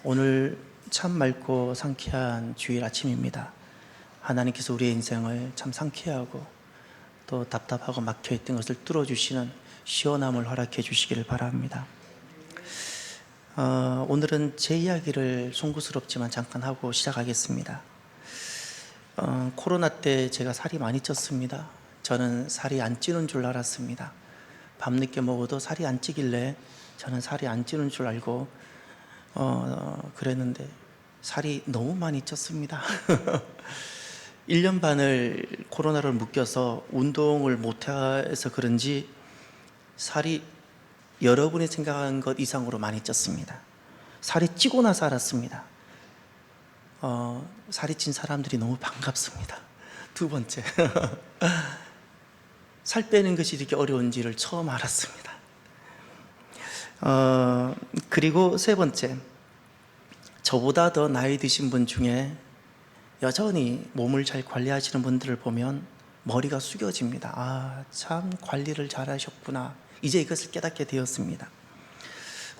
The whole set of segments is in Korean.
오늘 참 맑고 상쾌한 주일 아침입니다. 하나님께서 우리의 인생을 참 상쾌하고 또 답답하고 막혀있던 것을 뚫어주시는 시원함을 허락해 주시기를 바랍니다. 오늘은 제 이야기를 송구스럽지만 잠깐 하고 시작하겠습니다. 코로나 때 제가 살이 많이 쪘습니다. 저는 살이 안 찌는 줄 알았습니다. 밤늦게 먹어도 살이 안 찌길래 저는 살이 안 찌는 줄 알고 그랬는데 살이 너무 많이 쪘습니다. 1년 반을 코로나를 묶여서 운동을 못해서 그런지 살이 여러분이 생각한 것 이상으로 많이 쪘습니다. 살이 찌고 나서 알았습니다. 살이 찐 사람들이 너무 반갑습니다. 두 번째, 살 빼는 것이 이렇게 어려운지를 처음 알았습니다. 그리고 세 번째, 저보다 더 나이 드신 분 중에 여전히 몸을 잘 관리하시는 분들을 보면 머리가 숙여집니다. 참 관리를 잘 하셨구나. 이제 이것을 깨닫게 되었습니다.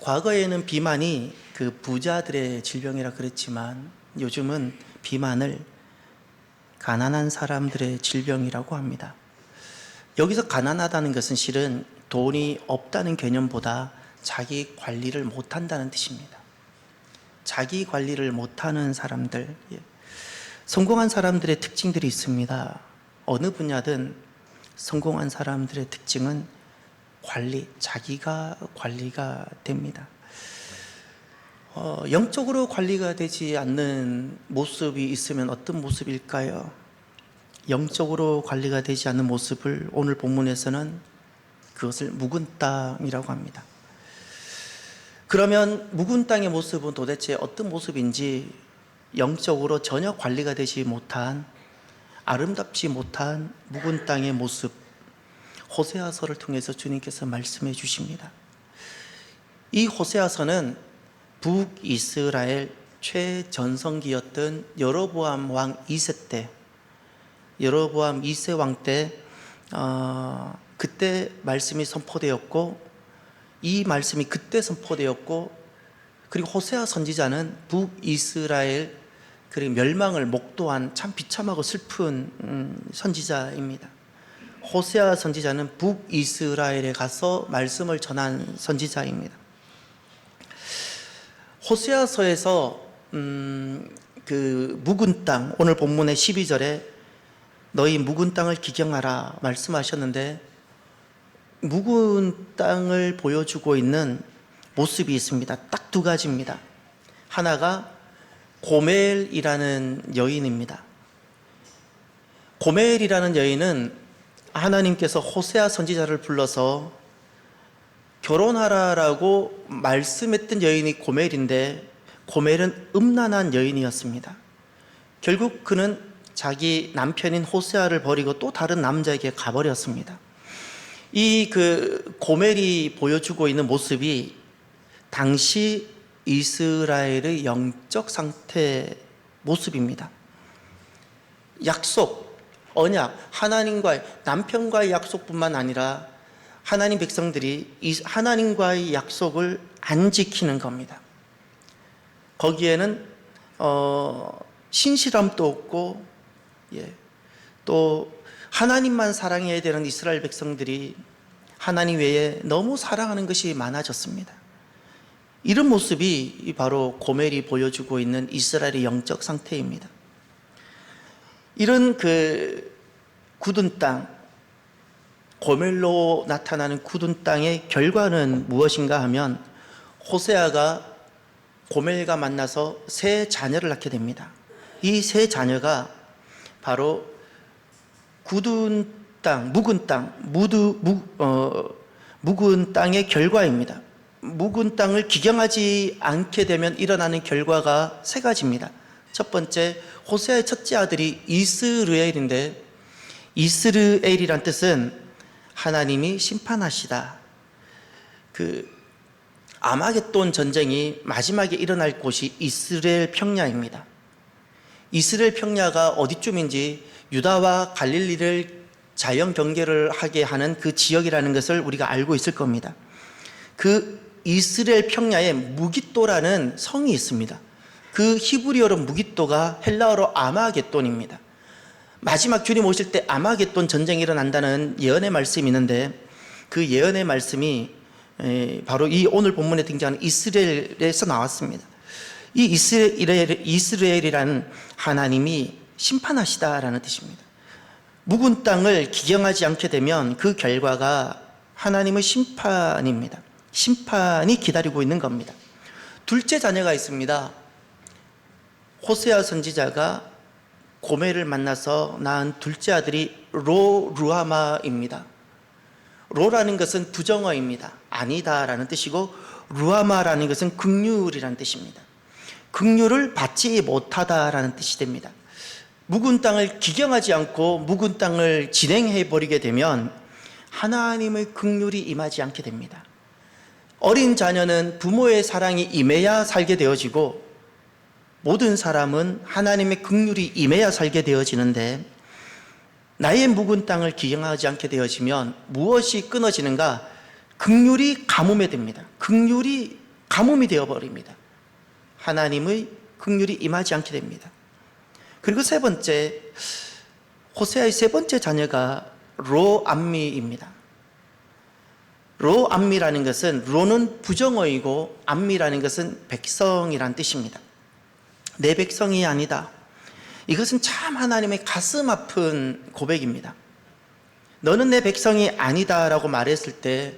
과거에는 비만이 그 부자들의 질병이라 그랬지만 요즘은 비만을 가난한 사람들의 질병이라고 합니다. 여기서 가난하다는 것은 실은 돈이 없다는 개념보다 자기 관리를 못한다는 뜻입니다. 자기 관리를 못하는 사람들, 성공한 사람들의 특징들이 있습니다. 어느 분야든 성공한 사람들의 특징은 자기가 관리가 됩니다. 영적으로 관리가 되지 않는 모습이 있으면 어떤 모습일까요? 영적으로 관리가 되지 않는 모습을 오늘 본문에서는 그것을 묵은 땅이라고 합니다. 그러면 묵은 땅의 모습은 도대체 어떤 모습인지, 영적으로 전혀 관리가 되지 못한, 아름답지 못한 묵은 땅의 모습, 호세아서를 통해서 주님께서 말씀해 주십니다. 이 호세아서는 북이스라엘 최전성기였던 여로보암 왕 2세 때, 여로보암 2세 왕 때 그때 말씀이 선포되었고, 이 말씀이 그때 선포되었고, 그리고 호세아 선지자는 북이스라엘 그리고 멸망을 목도한 참 비참하고 슬픈 선지자입니다. 호세아 선지자는 북이스라엘에 가서 말씀을 전한 선지자입니다. 호세아서에서 그 묵은 땅, 오늘 본문의 12절에 너희 묵은 땅을 기경하라 말씀하셨는데, 묵은 땅을 보여주고 있는 모습이 있습니다. 딱 두 가지입니다. 하나가 고멜이라는 여인입니다. 고멜이라는 여인은 하나님께서 호세아 선지자를 불러서 결혼하라라고 말씀했던 여인이 고멜인데, 고멜은 음란한 여인이었습니다. 결국 그는 자기 남편인 호세아를 버리고 또 다른 남자에게 가버렸습니다. 이 고멜이 보여주고 있는 모습이 당시 이스라엘의 영적 상태 모습입니다. 약속, 언약, 하나님과의, 남편과의 약속뿐만 아니라 하나님 백성들이 하나님과의 약속을 안 지키는 겁니다. 거기에는 신실함도 없고, 또 하나님만 사랑해야 되는 이스라엘 백성들이 하나님 외에 너무 사랑하는 것이 많아졌습니다. 이런 모습이 바로 고멜이 보여주고 있는 이스라엘의 영적 상태입니다. 이런 굳은 땅, 고멜로 나타나는 굳은 땅의 결과는 무엇인가 하면, 호세아가 고멜과 만나서 세 자녀를 낳게 됩니다. 이 세 자녀가 바로 굳은 땅, 묵은 땅, 묵은 땅의 결과입니다. 묵은 땅을 기경하지 않게 되면 일어나는 결과가 세 가지입니다. 첫 번째, 호세아의 첫째 아들이 이스르엘인데, 이스르엘이란 뜻은 하나님이 심판하시다. 아마겟돈 전쟁이 마지막에 일어날 곳이 이스라엘 평야입니다. 이스라엘 평야가 어디쯤인지 유다와 갈릴리를 자연 경계를 하게 하는 그 지역이라는 것을 우리가 알고 있을 겁니다. 그 이스라엘 평야에 무깃도라는 성이 있습니다. 그 히브리어로 무깃도가 헬라어로 아마겟돈입니다. 마지막 주님 오실 때 아마겟돈 전쟁이 일어난다는 예언의 말씀이 있는데, 그 예언의 말씀이 바로 이 오늘 본문에 등장하는 이스라엘에서 나왔습니다. 이 이스라엘이라는 하나님이 심판하시다라는 뜻입니다. 묵은 땅을 기경하지 않게 되면 그 결과가 하나님의 심판입니다. 심판이 기다리고 있는 겁니다. 둘째 자녀가 있습니다. 호세아 선지자가 고멜을 만나서 낳은 둘째 아들이 루하마입니다. 로라는 것은 부정어입니다. 아니다라는 뜻이고, 루하마라는 것은 긍휼이라는 뜻입니다. 긍휼을 받지 못하다라는 뜻이 됩니다. 묵은 땅을 기경하지 않고 묵은 땅을 진행해 버리게 되면 하나님의 긍휼이 임하지 않게 됩니다. 어린 자녀는 부모의 사랑이 임해야 살게 되어지고, 모든 사람은 하나님의 긍휼이 임해야 살게 되어지는데, 나의 묵은 땅을 기경하지 않게 되어지면 무엇이 끊어지는가? 긍휼이 가뭄에 됩니다. 긍휼이 가뭄이 되어버립니다. 하나님의 긍휼이 임하지 않게 됩니다. 그리고 세 번째, 호세아의 세 번째 자녀가 로암미입니다. 로암미라는 것은, 로는 부정어이고 암미라는 것은 백성이란 뜻입니다. 내 백성이 아니다. 이것은 참 하나님의 가슴 아픈 고백입니다. 너는 내 백성이 아니다 라고 말했을 때,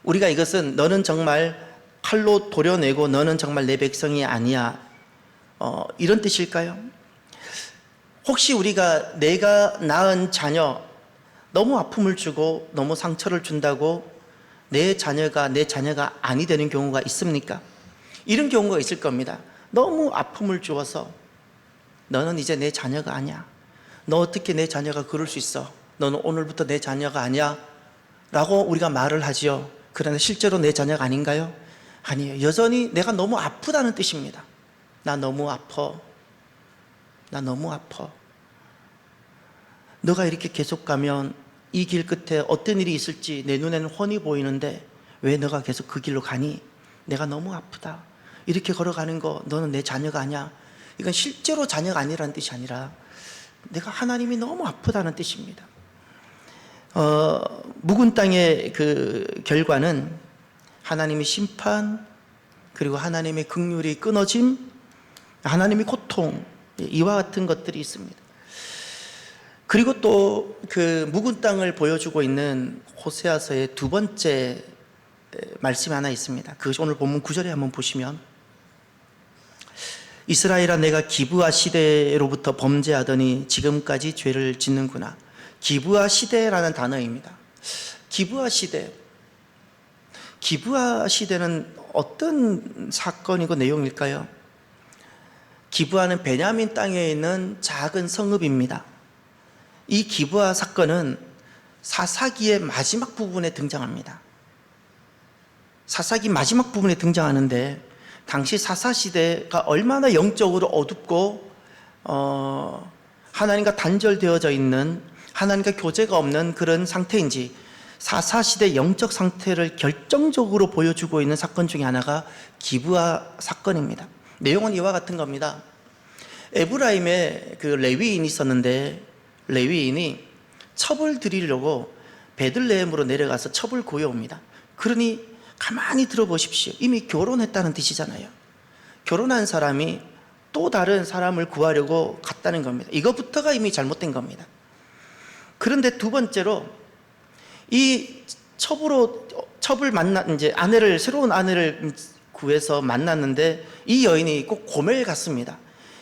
우리가 이것은 너는 정말 칼로 도려내고 너는 정말 내 백성이 아니야, 이런 뜻일까요? 혹시 우리가 내가 낳은 자녀 너무 아픔을 주고 너무 상처를 준다고 내 자녀가 아니 되는 경우가 있습니까? 이런 경우가 있을 겁니다. 너무 아픔을 주어서 너는 이제 내 자녀가 아니야. 너 어떻게 내 자녀가 그럴 수 있어? 너는 오늘부터 내 자녀가 아니야 라고 우리가 말을 하지요. 그러나 실제로 내 자녀가 아닌가요? 아니에요. 여전히 내가 너무 아프다는 뜻입니다. 나 너무 아파. 나 너무 아파. 너가 이렇게 계속 가면 이 길 끝에 어떤 일이 있을지 내 눈에는 훤히 보이는데 왜 너가 계속 그 길로 가니? 내가 너무 아프다. 이렇게 걸어가는 거 너는 내 자녀가 아니야. 이건 실제로 자녀가 아니라는 뜻이 아니라 내가 하나님이 너무 아프다는 뜻입니다. 묵은 땅의 그 결과는 하나님의 심판, 그리고 하나님의 긍휼이 끊어짐, 하나님의 고통, 이와 같은 것들이 있습니다. 그리고 또 그 묵은 땅을 보여주고 있는 호세아서의 두 번째 말씀이 하나 있습니다. 그것이 오늘 본문 9절에 한번 보시면, 이스라엘아 내가 기브아 시대로부터 범죄하더니 지금까지 죄를 짓는구나. 기브아 시대라는 단어입니다. 기브아 시대. 기브아 시대는 어떤 사건이고 내용일까요? 기브아는 베냐민 땅에 있는 작은 성읍입니다. 이 기브아 사건은 사사기의 마지막 부분에 등장합니다. 사사기 마지막 부분에 등장하는데, 당시 사사시대가 얼마나 영적으로 어둡고 하나님과 단절되어져 있는, 하나님과 교제가 없는 그런 상태인지, 사사시대 영적 상태를 결정적으로 보여주고 있는 사건 중에 하나가 기브아 사건입니다. 내용은 이와 같은 겁니다. 에브라임에 그 레위인이 있었는데, 레위인이 첩을 드리려고 베들레헴으로 내려가서 첩을 구해옵니다. 그러니 가만히 들어보십시오. 이미 결혼했다는 뜻이잖아요. 결혼한 사람이 또 다른 사람을 구하려고 갔다는 겁니다. 이것부터가 이미 잘못된 겁니다. 그런데 두 번째로, 이 첩을 이제 새로운 아내를 구해서 만났는데, 이 여인이 꼭 고멜 같습니다.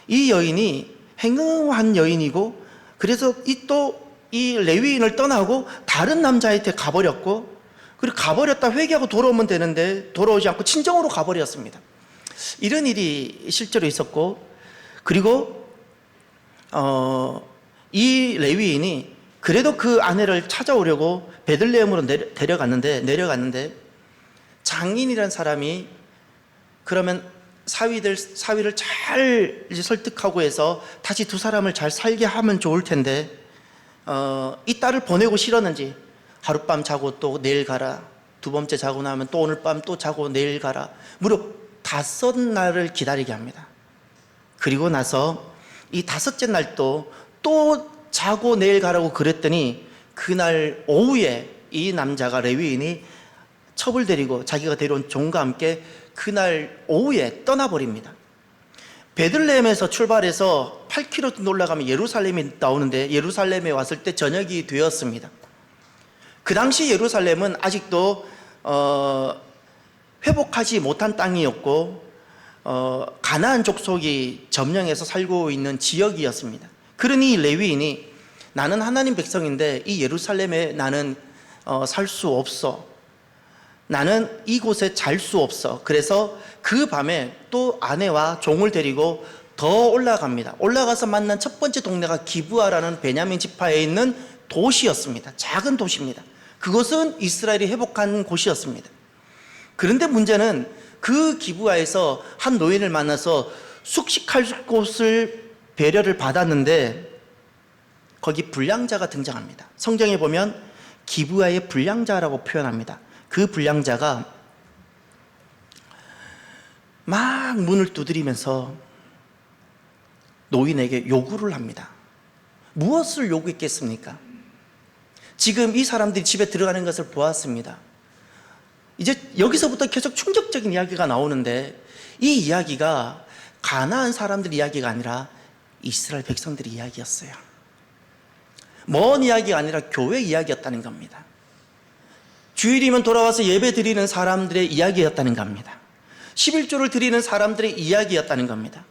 이 여인이 행음한 여인이고, 그래서 이 레위인을 떠나고 다른 남자한테 가버렸고, 그리고 가버렸다 회개하고 돌아오면 되는데 돌아오지 않고 친정으로 가버렸습니다. 이런 일이 실제로 있었고, 그리고 이 레위인이 그래도 그 아내를 찾아오려고 베들레헴으로 내려갔는데 장인이라는 사람이 그러면 사위를 잘 이제 설득하고 해서 다시 두 사람을 잘 살게 하면 좋을 텐데, 이 딸을 보내고 싫었는지 하룻밤 자고 또 내일 가라, 두 번째 자고 나면 또 오늘 밤 또 자고 내일 가라. 무려 5날을 기다리게 합니다. 그리고 나서 이 5째 날도 또 자고 내일 가라고 그랬더니 그날 오후에 이 남자가 레위인이 첩을 데리고 자기가 데려온 종과 함께 그날 오후에 떠나버립니다. 베들레헴에서 출발해서 8km 올라가면 예루살렘이 나오는데 가예루살렘에 왔을 때 저녁이 되었습니다. 그 당시 예루살렘은 아직도 회복하지 못한 땅이었고 가나안 족속이 점령해서 살고 있는 지역이었습니다. 그러니 레위인이 나는 하나님 백성인데 이 예루살렘에 나는 살 수 없어. 나는 이곳에 잘 수 없어. 그래서 그 밤에 또 아내와 종을 데리고 더 올라갑니다. 올라가서 만난 첫 번째 동네가 기브아라는 베냐민 지파에 있는 도시였습니다. 작은 도시입니다. 그것은 이스라엘이 회복한 곳이었습니다. 그런데 문제는 그 기브아에서 한 노인을 만나서 숙식할 곳을 배려를 받았는데 거기 불량자가 등장합니다. 성경에 보면 기브아의 불량자라고 표현합니다. 그 불량자가 막 문을 두드리면서 노인에게 요구를 합니다. 무엇을 요구했겠습니까? 지금 이 사람들이 집에 들어가는 것을 보았습니다. 이제 여기서부터 계속 충격적인 이야기가 나오는데 이 이야기가 가나안 사람들 이야기가 아니라 이스라엘 백성들의 이야기였어요. 먼 이야기가 아니라 교회 이야기였다는 겁니다. 주일이면 돌아와서 예배 드리는 사람들의 이야기였다는 겁니다. 11조를 드리는 사람들의 이야기였다는 겁니다.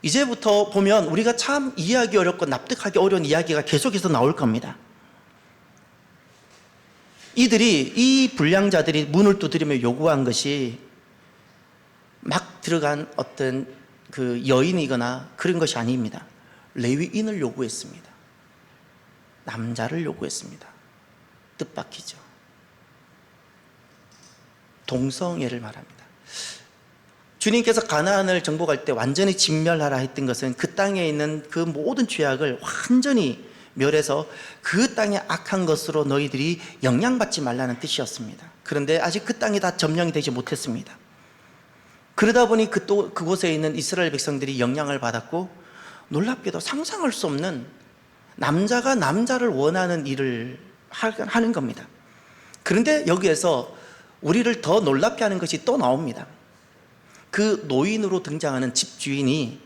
이제부터 보면 우리가 참 이해하기 어렵고 납득하기 어려운 이야기가 계속해서 나올 겁니다. 이 불량자들이 문을 두드리며 요구한 것이 막 들어간 어떤 그 여인이거나 그런 것이 아닙니다. 레위인을 요구했습니다. 남자를 요구했습니다. 뜻밖이죠. 동성애를 말합니다. 주님께서 가나안을 정복할 때 완전히 진멸하라 했던 것은 그 땅에 있는 그 모든 죄악을 완전히 멸해서 그 땅의 악한 것으로 너희들이 영향받지 말라는 뜻이었습니다. 그런데 아직 그 땅이 다 점령이 되지 못했습니다. 그러다 보니 그곳에 있는 이스라엘 백성들이 영향을 받았고 놀랍게도 상상할 수 없는 남자가 남자를 원하는 일을 하는 겁니다. 그런데 여기에서 우리를 더 놀랍게 하는 것이 또 나옵니다. 그 노인으로 등장하는 집주인이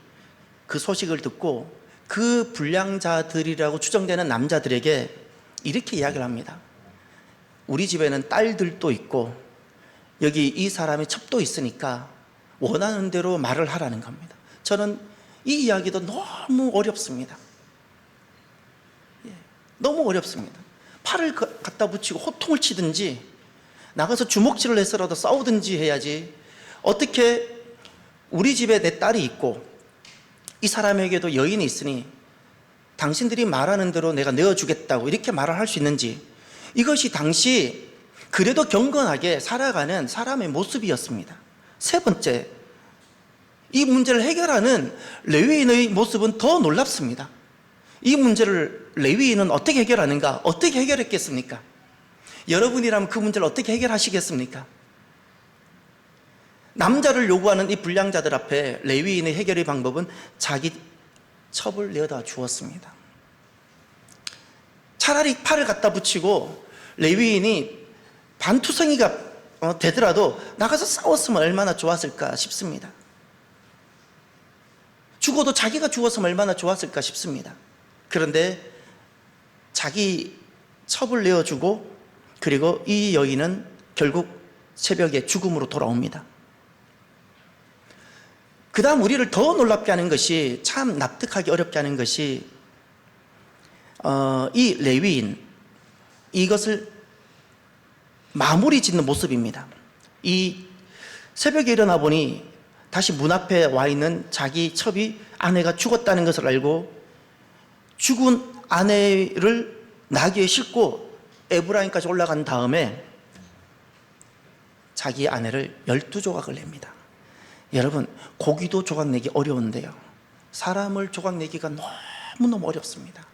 그 소식을 듣고 그 불량자들이라고 추정되는 남자들에게 이렇게 이야기를 합니다. 우리 집에는 딸들도 있고 여기 이 사람의 첩도 있으니까 원하는 대로 말을 하라는 겁니다. 저는 이 이야기도 너무 어렵습니다. 너무 어렵습니다. 팔을 갖다 붙이고 호통을 치든지 나가서 주먹질을 해서라도 싸우든지 해야지 어떻게 우리 집에 내 딸이 있고 이 사람에게도 여인이 있으니 당신들이 말하는 대로 내가 내어주겠다고 이렇게 말을 할 수 있는지, 이것이 당시 그래도 경건하게 살아가는 사람의 모습이었습니다. 세 번째, 이 문제를 해결하는 레위인의 모습은 더 놀랍습니다. 이 문제를 레위인은 어떻게 해결하는가? 어떻게 해결했겠습니까? 여러분이라면 그 문제를 어떻게 해결하시겠습니까? 남자를 요구하는 이 불량자들 앞에 레위인의 해결의 방법은 자기 첩을 내어다 주었습니다. 차라리 팔을 갖다 붙이고 레위인이 반투성이가 되더라도 나가서 싸웠으면 얼마나 좋았을까 싶습니다. 죽어도 자기가 죽었으면 얼마나 좋았을까 싶습니다. 그런데 자기 첩을 내어주고 그리고 이 여인은 결국 새벽에 죽음으로 돌아옵니다. 그 다음 우리를 더 놀랍게 하는 것이, 참 납득하기 어렵게 하는 것이 이 레위인, 이것을 마무리 짓는 모습입니다. 이 새벽에 일어나 보니 다시 문 앞에 와 있는 자기 첩이 아내가 죽었다는 것을 알고 죽은 아내를 나귀에 싣고 에브라임까지 올라간 다음에 자기 아내를 12조각을 냅니다. 여러분, 고기도 조각내기 어려운데요, 사람을 조각내기가 너무너무 어렵습니다.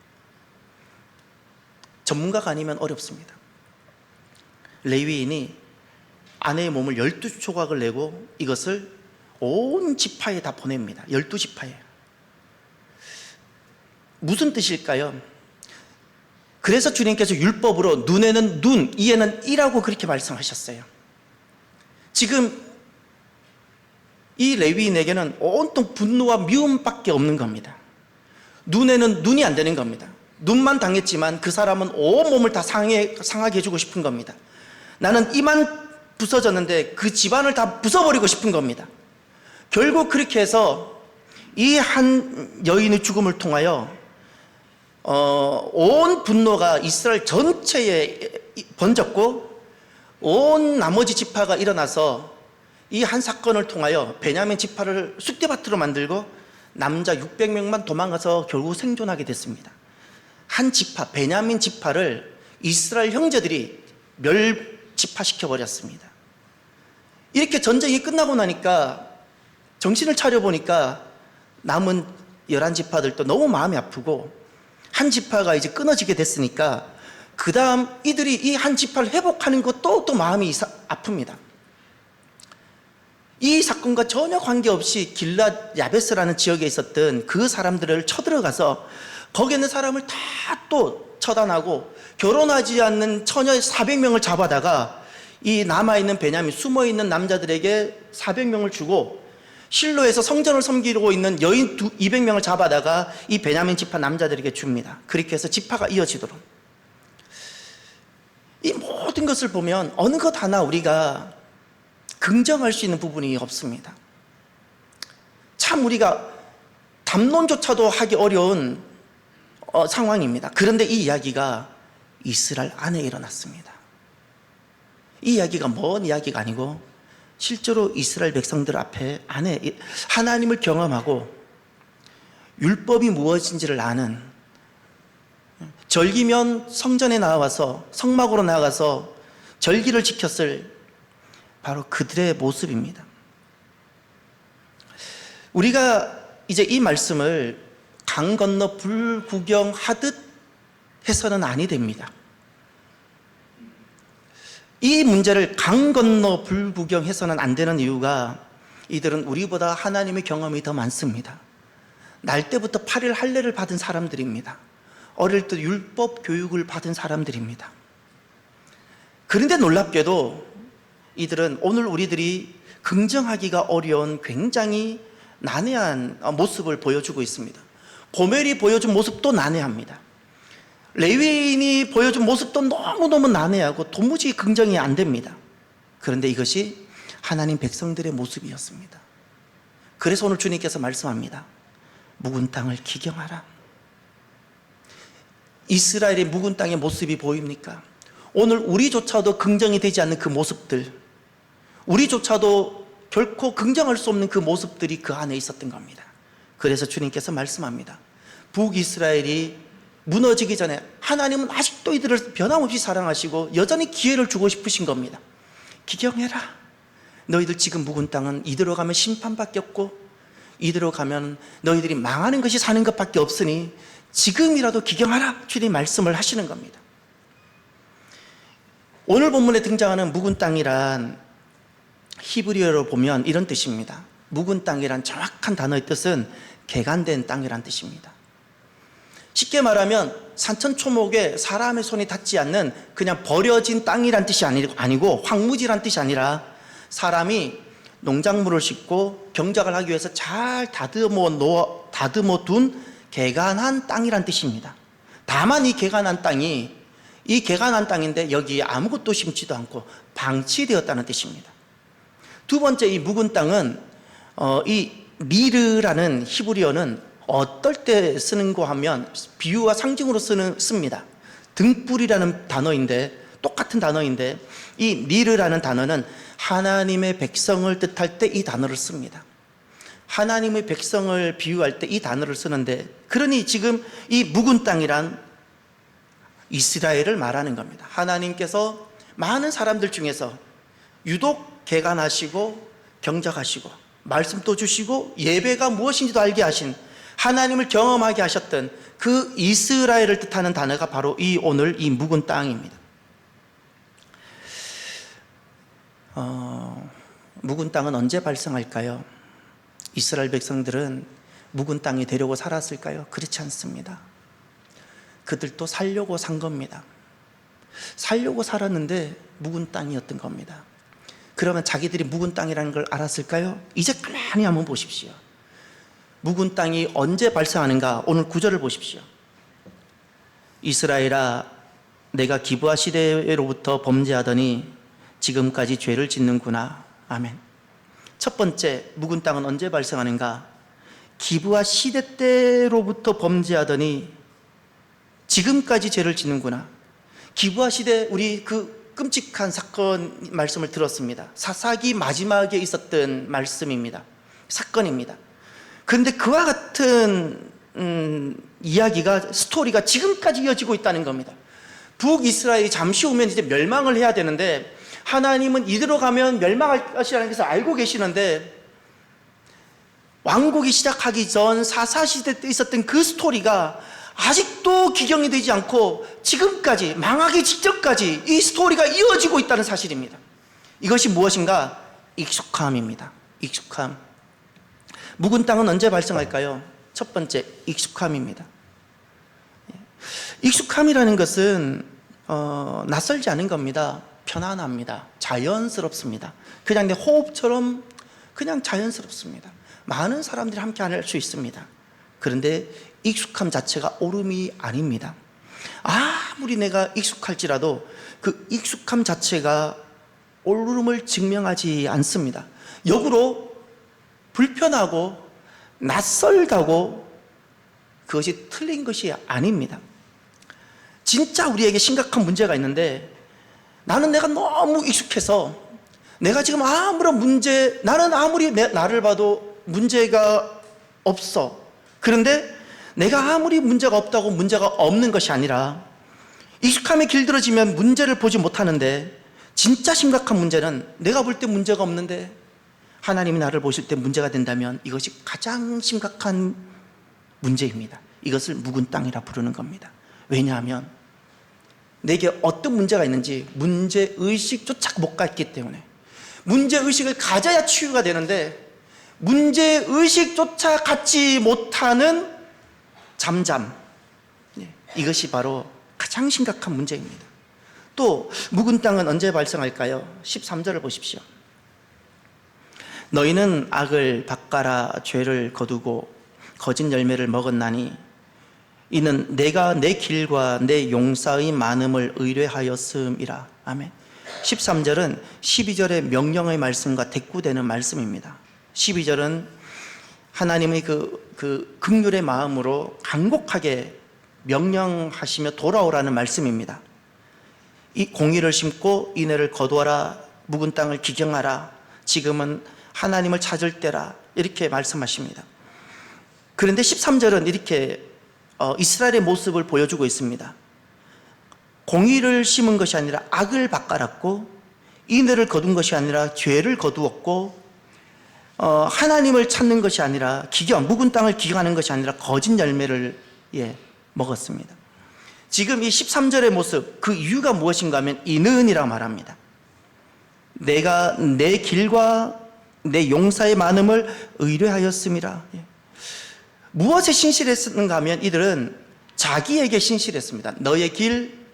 전문가가 아니면 어렵습니다. 레위인이 아내의 몸을 12조각을 내고 이것을 온 지파에 다 보냅니다. 12지파에. 무슨 뜻일까요? 그래서 주님께서 율법으로 눈에는 눈, 이에는 이라고 그렇게 말씀하셨어요. 지금 이 레위인에게는 온통 분노와 미움밖에 없는 겁니다. 눈에는 눈이 안 되는 겁니다. 눈만 당했지만 그 사람은 온몸을 다 상하게 해주고 싶은 겁니다. 나는 이만 부서졌는데 그 집안을 다 부숴버리고 싶은 겁니다. 결국 그렇게 해서 이 한 여인의 죽음을 통하여 온 분노가 이스라엘 전체에 번졌고 온 나머지 지파가 일어나서 이 한 사건을 통하여 베냐민 지파를 쑥대밭으로 만들고 남자 600명만 도망가서 결국 생존하게 됐습니다. 한 지파, 베냐민 지파를 이스라엘 형제들이 멸지파시켜 버렸습니다. 이렇게 전쟁이 끝나고 나니까 정신을 차려보니까 남은 11지파들도 너무 마음이 아프고 한 지파가 이제 끊어지게 됐으니까 그 다음 이들이 이 한 지파를 회복하는 것도 또 마음이 아픕니다. 이 사건과 전혀 관계없이 길랏 야베스라는 지역에 있었던 그 사람들을 쳐들어가서 거기 있는 사람을 다 또 처단하고 결혼하지 않는 처녀 400명을 잡아다가 이 남아있는 베냐민 숨어있는 남자들에게 400명을 주고 실로에서 성전을 섬기고 있는 여인 200명을 잡아다가 이 베냐민 지파 남자들에게 줍니다. 그렇게 해서 지파가 이어지도록. 이 모든 것을 보면 어느 것 하나 우리가 긍정할 수 있는 부분이 없습니다. 참 우리가 담론조차도 하기 어려운 상황입니다. 그런데 이 이야기가 이스라엘 안에 일어났습니다. 이 이야기가 먼 이야기가 아니고 실제로 이스라엘 백성들 안에 하나님을 경험하고 율법이 무엇인지를 아는, 절기면 성전에 나와서 성막으로 나가서 절기를 지켰을 바로 그들의 모습입니다. 우리가 이제 이 말씀을 강 건너 불구경하듯 해서는 아니 됩니다. 이 문제를 강 건너 불구경해서는 안 되는 이유가 이들은 우리보다 하나님의 경험이 더 많습니다. 날 때부터 8일 할례를 받은 사람들입니다. 어릴 때 율법 교육을 받은 사람들입니다. 그런데 놀랍게도 이들은 오늘 우리들이 긍정하기가 어려운 굉장히 난해한 모습을 보여주고 있습니다. 고멜이 보여준 모습도 난해합니다. 레위인이 보여준 모습도 너무너무 난해하고 도무지 긍정이 안 됩니다. 그런데 이것이 하나님 백성들의 모습이었습니다. 그래서 오늘 주님께서 말씀합니다. 묵은 땅을 기경하라. 이스라엘의 묵은 땅의 모습이 보입니까? 오늘 우리조차도 긍정이 되지 않는 그 모습들, 우리조차도 결코 긍정할 수 없는 그 모습들이 그 안에 있었던 겁니다. 그래서 주님께서 말씀합니다. 북이스라엘이 무너지기 전에 하나님은 아직도 이들을 변함없이 사랑하시고 여전히 기회를 주고 싶으신 겁니다. 기경해라. 너희들 지금 묵은 땅은 이대로 가면 심판밖에 없고 이대로 가면 너희들이 망하는 것이 사는 것밖에 없으니 지금이라도 기경하라. 주님 말씀을 하시는 겁니다. 오늘 본문에 등장하는 묵은 땅이란 히브리어로 보면 이런 뜻입니다. 묵은 땅이란 정확한 단어의 뜻은 개간된 땅이란 뜻입니다. 쉽게 말하면 산천초목에 사람의 손이 닿지 않는 그냥 버려진 땅이란 뜻이 아니고 황무지란 뜻이 아니라 사람이 농작물을 심고 경작을 하기 위해서 잘 다듬어 둔 개간한 땅이란 뜻입니다. 다만 이 개간한 땅인데 여기에 아무것도 심지도 않고 방치되었다는 뜻입니다. 두 번째, 이 묵은 땅은 이 미르라는 히브리어는 어떨 때 쓰는고 하면 비유와 상징으로 씁니다. 등불이라는 단어인데, 똑같은 단어인데 이 미르라는 단어는 하나님의 백성을 뜻할 때 이 단어를 씁니다. 하나님의 백성을 비유할 때 이 단어를 쓰는데, 그러니 지금 이 묵은 땅이란 이스라엘을 말하는 겁니다. 하나님께서 많은 사람들 중에서 유독 개간하시고 경작하시고 말씀도 주시고 예배가 무엇인지도 알게 하신, 하나님을 경험하게 하셨던 그 이스라엘을 뜻하는 단어가 바로 오늘 이 묵은 땅입니다. 묵은 땅은 언제 발생할까요? 이스라엘 백성들은 묵은 땅에 되려고 살았을까요? 그렇지 않습니다. 그들도 살려고 산 겁니다. 살려고 살았는데 묵은 땅이었던 겁니다. 그러면 자기들이 묵은 땅이라는 걸 알았을까요? 이제 가만히 한번 보십시오. 묵은 땅이 언제 발생하는가? 오늘 9절을 보십시오. 이스라엘아, 내가 기브아 시대로부터 범죄하더니 지금까지 죄를 짓는구나. 아멘. 첫 번째, 묵은 땅은 언제 발생하는가? 기브아 시대 때로부터 범죄하더니 지금까지 죄를 짓는구나. 기브아 시대, 우리 그 끔찍한 사건 말씀을 들었습니다. 사사기 마지막에 있었던 말씀입니다. 사건입니다. 그런데 그와 같은 이야기가, 스토리가 지금까지 이어지고 있다는 겁니다. 북이스라엘이 잠시 후면 이제 멸망을 해야 되는데, 하나님은 이대로 가면 멸망할 것이라는 것을 알고 계시는데, 왕국이 시작하기 전 사사시대 때 있었던 그 스토리가 아직도 기경이 되지 않고 지금까지, 망하기 직전까지 이 스토리가 이어지고 있다는 사실입니다. 이것이 무엇인가? 익숙함입니다. 익숙함. 묵은 땅은 언제 발생할까요? 첫 번째, 익숙함입니다. 익숙함이라는 것은 낯설지 않은 겁니다. 편안합니다. 자연스럽습니다. 그냥 내 호흡처럼 그냥 자연스럽습니다. 많은 사람들이 함께 할 수 있습니다. 그런데 익숙함 자체가 옳음이 아닙니다. 아무리 내가 익숙할지라도 그 익숙함 자체가 옳음을 증명하지 않습니다. 역으로 불편하고 낯설다고 그것이 틀린 것이 아닙니다. 진짜 우리에게 심각한 문제가 있는데, 나는 내가 너무 익숙해서 내가 지금 아무런 문제, 나는 아무리 나를 봐도 문제가 없어. 그런데 내가 아무리 문제가 없다고 문제가 없는 것이 아니라, 익숙함에 길들어지면 문제를 보지 못하는데, 진짜 심각한 문제는 내가 볼 때 문제가 없는데 하나님이 나를 보실 때 문제가 된다면 이것이 가장 심각한 문제입니다. 이것을 묵은 땅이라 부르는 겁니다. 왜냐하면 내게 어떤 문제가 있는지 문제의식조차 못 갖기 때문에. 문제의식을 가져야 치유가 되는데 문제의식조차 갖지 못하는 잠잠, 이것이 바로 가장 심각한 문제입니다. 또 묵은 땅은 언제 발생할까요? 13절을 보십시오. 너희는 악을 닦아라 죄를 거두고 거짓 열매를 먹었나니 이는 내가 내 길과 내 용사의 많음을 의뢰하였음이라. 아멘. 13절은 12절의 명령의 말씀과 대꾸되는 말씀입니다. 12절은 하나님의 그 긍휼의 마음으로 간곡하게 명령하시며 돌아오라는 말씀입니다. 이 공의를 심고 인애를 거두어라. 묵은 땅을 기경하라. 지금은 하나님을 찾을 때라. 이렇게 말씀하십니다. 그런데 13절은 이렇게 이스라엘의 모습을 보여주고 있습니다. 공의를 심은 것이 아니라 악을 밭갈았고, 인애를 거둔 것이 아니라 죄를 거두었고, 하나님을 찾는 것이 아니라 묵은 땅을 기경하는 것이 아니라 거짓 열매를 먹었습니다. 지금 이 13절의 모습, 그 이유가 무엇인가 하면 이는이라고 말합니다. 내가 내 길과 내 용사의 많음을 의뢰하였음이라. 무엇에 신실했는가 하면 이들은 자기에게 신실했습니다. 너의 길,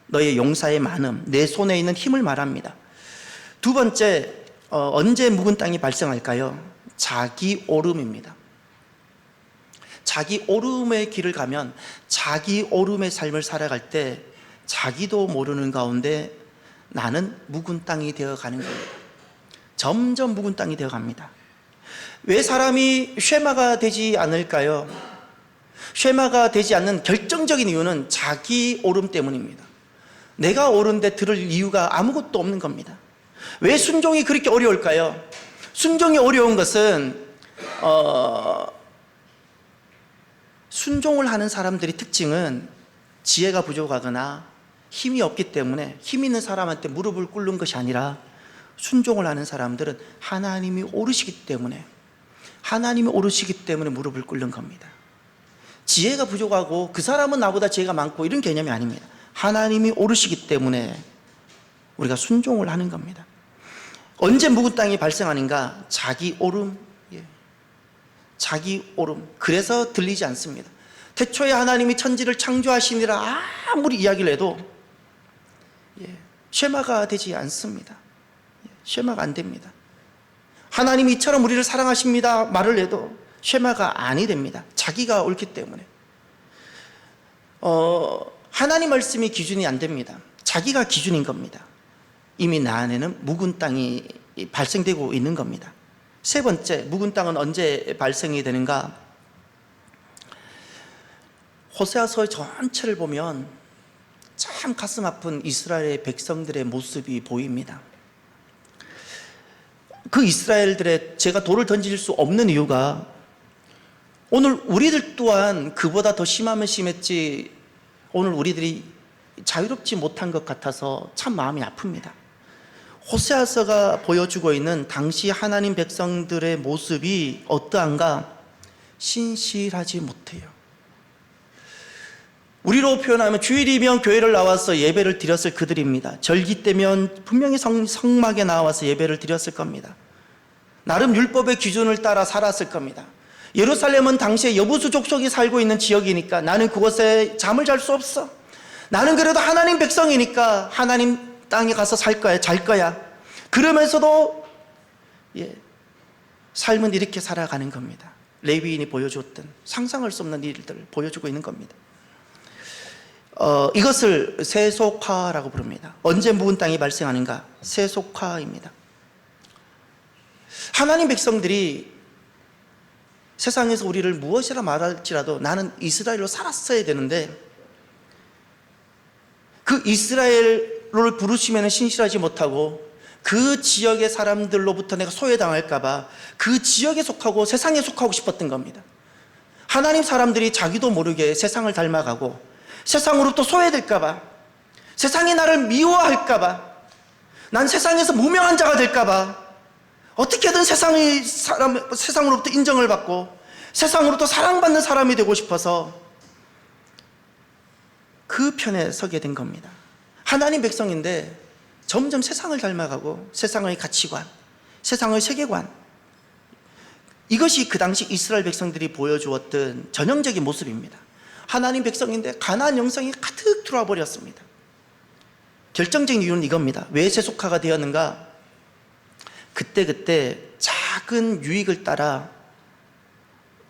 너의 용사의 많음, 내 손에 있는 힘을 말합니다. 두 번째, 언제 묵은 땅이 발생할까요? 자기 오름입니다. 자기 오름의 길을 가면, 자기 오름의 삶을 살아갈 때 자기도 모르는 가운데 나는 묵은 땅이 되어가는 겁니다. 점점 묵은 땅이 되어갑니다. 왜 사람이 쉐마가 되지 않을까요? 쉐마가 되지 않는 결정적인 이유는 자기 오름 때문입니다. 내가 옳은데 들을 이유가 아무것도 없는 겁니다. 왜 순종이 그렇게 어려울까요? 순종이 어려운 것은 순종을 하는 사람들의 특징은 지혜가 부족하거나 힘이 없기 때문에, 힘 있는 사람한테 무릎을 꿇는 것이 아니라 순종을 하는 사람들은 하나님이 오르시기 때문에 무릎을 꿇는 겁니다. 지혜가 부족하고 그 사람은 나보다 지혜가 많고 이런 개념이 아닙니다. 하나님이 오르시기 때문에 우리가 순종을 하는 겁니다. 언제 묵은 땅이 발생하는가? 자기 오름. 자기 오름. 그래서 들리지 않습니다. 태초에 하나님이 천지를 창조하시니라 아무리 이야기를 해도 쉐마가 되지 않습니다. 쉐마가 안 됩니다. 하나님이 이처럼 우리를 사랑하십니다 말을 해도 쉐마가 아니 됩니다. 자기가 옳기 때문에. 하나님 말씀이 기준이 안 됩니다. 자기가 기준인 겁니다. 이미 나 안에는 묵은 땅이 발생되고 있는 겁니다. 세 번째, 묵은 땅은 언제 발생이 되는가? 호세아서 전체를 보면 참 가슴 아픈 이스라엘의 백성들의 모습이 보입니다. 그 이스라엘들의 제가 돌을 던질 수 없는 이유가 오늘 우리들 또한 그보다 더 심하면 심했지 오늘 우리들이 자유롭지 못한 것 같아서 참 마음이 아픕니다. 호세아서가 보여주고 있는 당시 하나님 백성들의 모습이 어떠한가? 신실하지 못해요. 우리로 표현하면 주일이면 교회를 나와서 예배를 드렸을 그들입니다. 절기 때면 분명히 성막에 나와서 예배를 드렸을 겁니다. 나름 율법의 기준을 따라 살았을 겁니다. 예루살렘은 당시에 여부수 족속이 살고 있는 지역이니까 나는 그곳에 잠을 잘 수 없어. 나는 그래도 하나님 백성이니까 하나님 땅에 가서 살 거야, 잘 거야. 그러면서도 삶은 이렇게 살아가는 겁니다. 레위인이 보여줬던 상상할 수 없는 일들을 보여주고 있는 겁니다. 이것을 세속화라고 부릅니다. 언제 묵은 땅이 발생하는가? 세속화입니다. 하나님 백성들이 세상에서 우리를 무엇이라 말할지라도 나는 이스라엘로 살았어야 되는데 그 이스라엘을 부르시면 신실하지 못하고 그 지역의 사람들로부터 내가 소외당할까 봐 그 지역에 속하고 세상에 속하고 싶었던 겁니다. 하나님 사람들이 자기도 모르게 세상을 닮아가고 세상으로부터 소외될까 봐 세상이 나를 미워할까 봐 난 세상에서 무명한 자가 될까 봐 어떻게든 세상으로부터 인정을 받고 세상으로부터 사랑받는 사람이 되고 싶어서 그 편에 서게 된 겁니다. 하나님 백성인데 점점 세상을 닮아가고 세상의 가치관, 세상의 세계관, 이것이 그 당시 이스라엘 백성들이 보여주었던 전형적인 모습입니다. 하나님 백성인데 가나안 영성이 가득 들어와 버렸습니다. 결정적인 이유는 이겁니다. 왜 세속화가 되었는가? 그때 작은 유익을 따라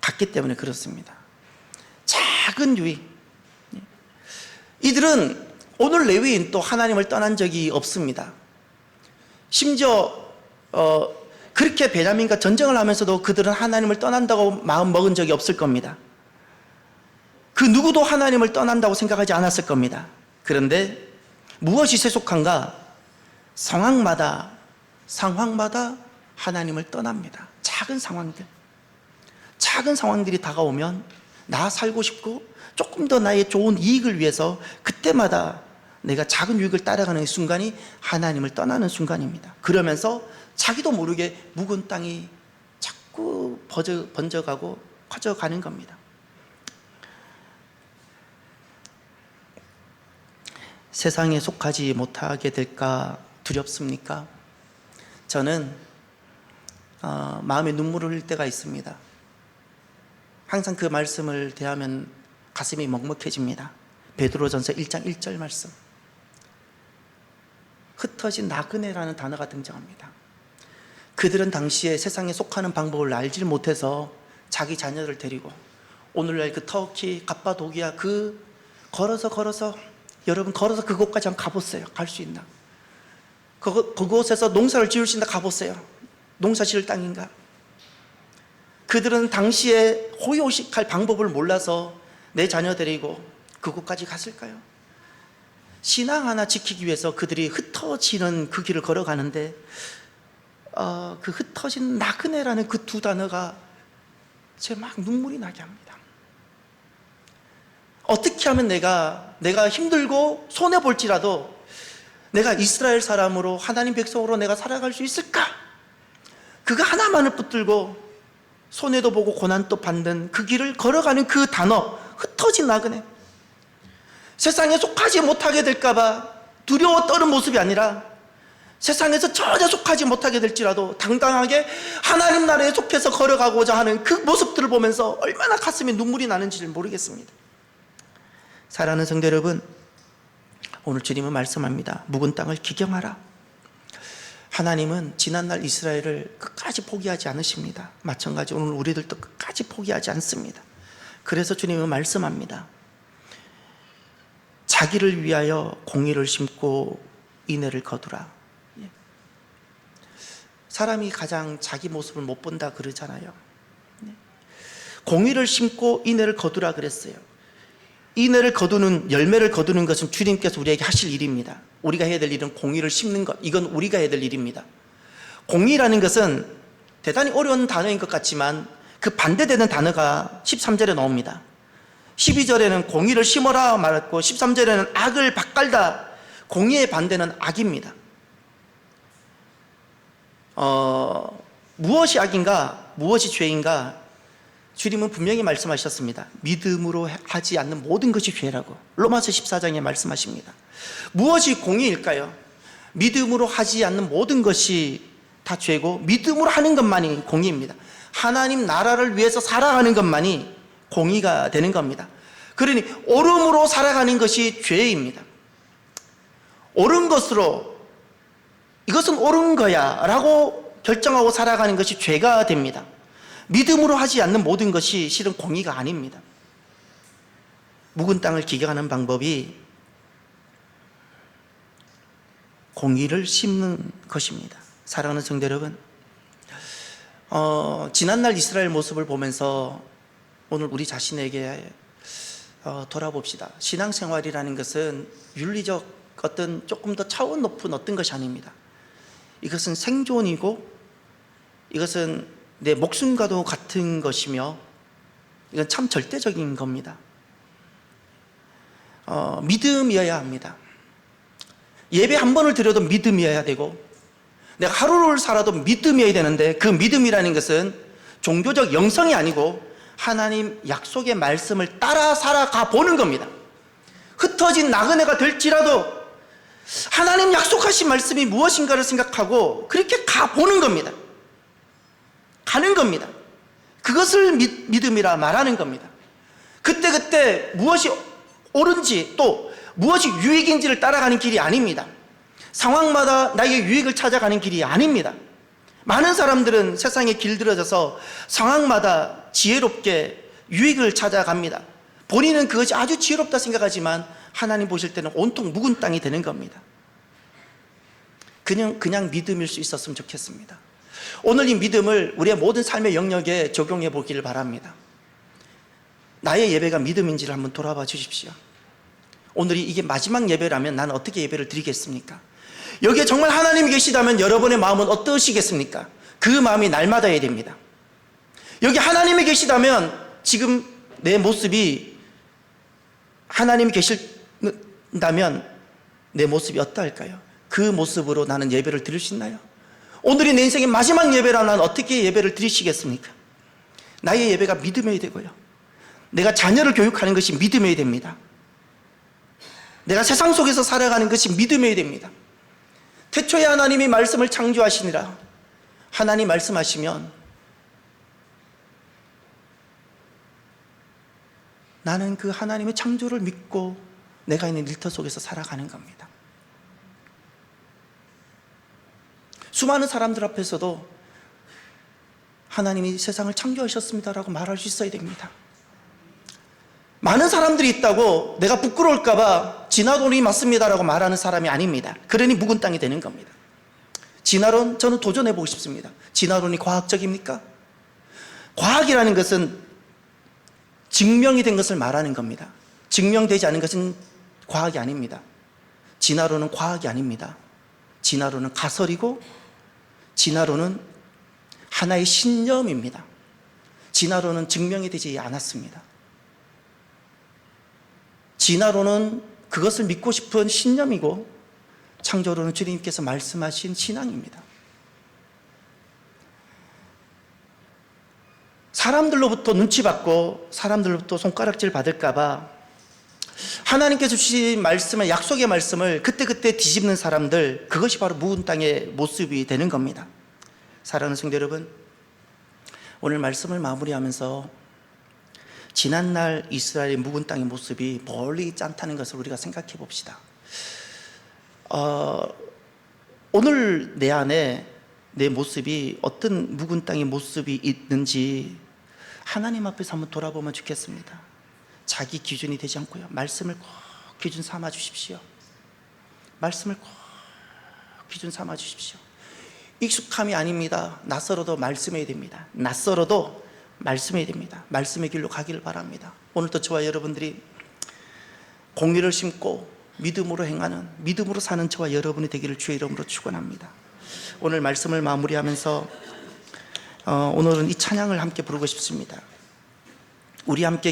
갔기 때문에 그렇습니다. 작은 유익. 이들은 오늘 레위인 또 하나님을 떠난 적이 없습니다. 심지어 그렇게 베냐민과 전쟁을 하면서도 그들은 하나님을 떠난다고 마음 먹은 적이 없을 겁니다. 그 누구도 하나님을 떠난다고 생각하지 않았을 겁니다. 그런데 무엇이 세속한가? 상황마다 하나님을 떠납니다. 작은 상황들이 다가오면 나 살고 싶고 조금 더 나의 좋은 이익을 위해서 그때마다 내가 작은 유익을 따라가는 순간이 하나님을 떠나는 순간입니다. 그러면서 자기도 모르게 묵은 땅이 자꾸 번져가고 커져가는 겁니다. 세상에 속하지 못하게 될까 두렵습니까? 저는 마음에 눈물을 흘릴 때가 있습니다. 항상 그 말씀을 대하면 가슴이 먹먹해집니다. 베드로전서 1장 1절 말씀. 흩어진 나그네라는 단어가 등장합니다. 그들은 당시에 세상에 속하는 방법을 알지 못해서 자기 자녀를 데리고 오늘날 그 터키, 갑바도기아 걸어서 여러분 걸어서 그곳까지 한번 가보세요. 갈 수 있나? 그곳에서 농사를 지을 수 있나 가보세요. 농사 지을 땅인가? 그들은 당시에 호요식할 방법을 몰라서 내 자녀 데리고 그곳까지 갔을까요? 신앙 하나 지키기 위해서 그들이 흩어지는 그 길을 걸어가는데 그 흩어진 나그네라는 그 두 단어가 제 막 눈물이 나게 합니다. 어떻게 하면 내가 힘들고 손해볼지라도 내가 이스라엘 사람으로 하나님 백성으로 내가 살아갈 수 있을까? 그거 하나만을 붙들고 손해도 보고 고난도 받는 그 길을 걸어가는 그 단어, 흩어진 나그네. 세상에 속하지 못하게 될까 봐 두려워 떠는 모습이 아니라 세상에서 전혀 속하지 못하게 될지라도 당당하게 하나님 나라에 속해서 걸어가고자 하는 그 모습들을 보면서 얼마나 가슴에 눈물이 나는지를 모르겠습니다. 사랑하는 성도 여러분, 오늘 주님은 말씀합니다. 묵은 땅을 기경하라. 하나님은 지난날 이스라엘을 끝까지 포기하지 않으십니다. 마찬가지 오늘 우리들도 끝까지 포기하지 않습니다. 그래서 주님은 말씀합니다. 자기를 위하여 공의를 심고 인애를 거두라. 사람이 가장 자기 모습을 못 본다 그러잖아요. 공의를 심고 인애를 거두라 그랬어요. 인애를 거두는, 열매를 거두는 것은 주님께서 우리에게 하실 일입니다. 우리가 해야 될 일은 공의를 심는 것, 이건 우리가 해야 될 일입니다. 공의라는 것은 대단히 어려운 단어인 것 같지만 그 반대되는 단어가 13절에 나옵니다. 12절에는 공의를 심어라 말했고 13절에는 악을 밭갈다. 공의의 반대는 악입니다. 무엇이 악인가, 무엇이 죄인가, 주님은 분명히 말씀하셨습니다. 믿음으로 하지 않는 모든 것이 죄라고 로마서 14장에 말씀하십니다. 무엇이 공의일까요? 믿음으로 하지 않는 모든 것이 다 죄고 믿음으로 하는 것만이 공의입니다. 하나님 나라를 위해서 살아가는 것만이 공의가 되는 겁니다. 그러니 옳음으로 살아가는 것이 죄입니다. 옳은 것으로 이것은 옳은 거야 라고 결정하고 살아가는 것이 죄가 됩니다. 믿음으로 하지 않는 모든 것이 실은 공의가 아닙니다. 묵은 땅을 기경하는 방법이 공의를 심는 것입니다. 사랑하는 성도 여러분, 지난날 이스라엘 모습을 보면서 오늘 우리 자신에게 돌아봅시다. 신앙생활이라는 것은 윤리적 어떤 조금 더 차원 높은 어떤 것이 아닙니다. 이것은 생존이고 이것은 내 목숨과도 같은 것이며 이건 참 절대적인 겁니다. 믿음이어야 합니다. 예배 한 번을 드려도 믿음이어야 되고 내가 하루를 살아도 믿음이어야 되는데 그 믿음이라는 것은 종교적 영성이 아니고 하나님 약속의 말씀을 따라 살아가 보는 겁니다. 흩어진 나그네가 될지라도 하나님 약속하신 말씀이 무엇인가를 생각하고 그렇게 가보는 겁니다. 가는 겁니다. 그것을 믿음이라 말하는 겁니다. 그때그때 무엇이 옳은지 또 무엇이 유익인지를 따라가는 길이 아닙니다. 상황마다 나에게 유익을 찾아가는 길이 아닙니다. 많은 사람들은 세상에 길들여져서 상황마다 지혜롭게 유익을 찾아갑니다. 본인은 그것이 아주 지혜롭다 생각하지만 하나님 보실 때는 온통 묵은 땅이 되는 겁니다. 그냥 믿음일 수 있었으면 좋겠습니다. 오늘 이 믿음을 우리의 모든 삶의 영역에 적용해 보기를 바랍니다. 나의 예배가 믿음인지를 한번 돌아봐 주십시오. 오늘이 이게 마지막 예배라면 나는 어떻게 예배를 드리겠습니까? 여기에 정말 하나님이 계시다면 여러분의 마음은 어떠시겠습니까? 그 마음이 날마다여야 됩니다. 여기 하나님이 계시다면 지금 내 모습이 하나님이 계신다면 내 모습이 어떠할까요? 그 모습으로 나는 예배를 드릴 수 있나요? 오늘이 내 인생의 마지막 예배라 나는 어떻게 예배를 드리시겠습니까? 나의 예배가 믿음이어야 되고요. 내가 자녀를 교육하는 것이 믿음이어야 됩니다. 내가 세상 속에서 살아가는 것이 믿음이어야 됩니다. 태초에 하나님이 말씀을 창조하시니라. 하나님 말씀하시면 나는 그 하나님의 창조를 믿고 내가 있는 일터 속에서 살아가는 겁니다. 수많은 사람들 앞에서도 하나님이 세상을 창조하셨습니다라고 말할 수 있어야 됩니다. 많은 사람들이 있다고 내가 부끄러울까봐 진화론이 맞습니다라고 말하는 사람이 아닙니다. 그러니 묵은 땅이 되는 겁니다. 진화론 저는 도전해보고 싶습니다. 진화론이 과학적입니까? 과학이라는 것은 증명이 된 것을 말하는 겁니다. 증명되지 않은 것은 과학이 아닙니다. 진화론은 과학이 아닙니다. 진화론은 가설이고 진화론은 하나의 신념입니다. 진화론은 증명이 되지 않았습니다. 진화론은 그것을 믿고 싶은 신념이고 창조론은 주님께서 말씀하신 신앙입니다. 사람들로부터 눈치 받고 사람들로부터 손가락질 받을까 봐 하나님께서 주신 말씀을, 약속의 말씀을 그때그때 뒤집는 사람들, 그것이 바로 묵은 땅의 모습이 되는 겁니다. 사랑하는 성도 여러분, 오늘 말씀을 마무리하면서 지난날 이스라엘의 묵은 땅의 모습이 멀리 있지 않다는 것을 우리가 생각해 봅시다. 오늘 내 안에 내 모습이 어떤 묵은 땅의 모습이 있는지 하나님 앞에서 한번 돌아보면 좋겠습니다. 자기 기준이 되지 않고요, 말씀을 꼭 기준 삼아 주십시오. 말씀을 꼭 기준 삼아 주십시오. 익숙함이 아닙니다. 낯설어도 말씀해야 됩니다. 낯설어도 말씀해야 됩니다. 말씀의 길로 가기를 바랍니다. 오늘도 저와 여러분들이 공의를 심고 믿음으로 행하는, 믿음으로 사는 저와 여러분이 되기를 주의 이름으로 축원합니다. 오늘 말씀을 마무리하면서 오늘은 이 찬양을 함께 부르고 싶습니다. 우리 함께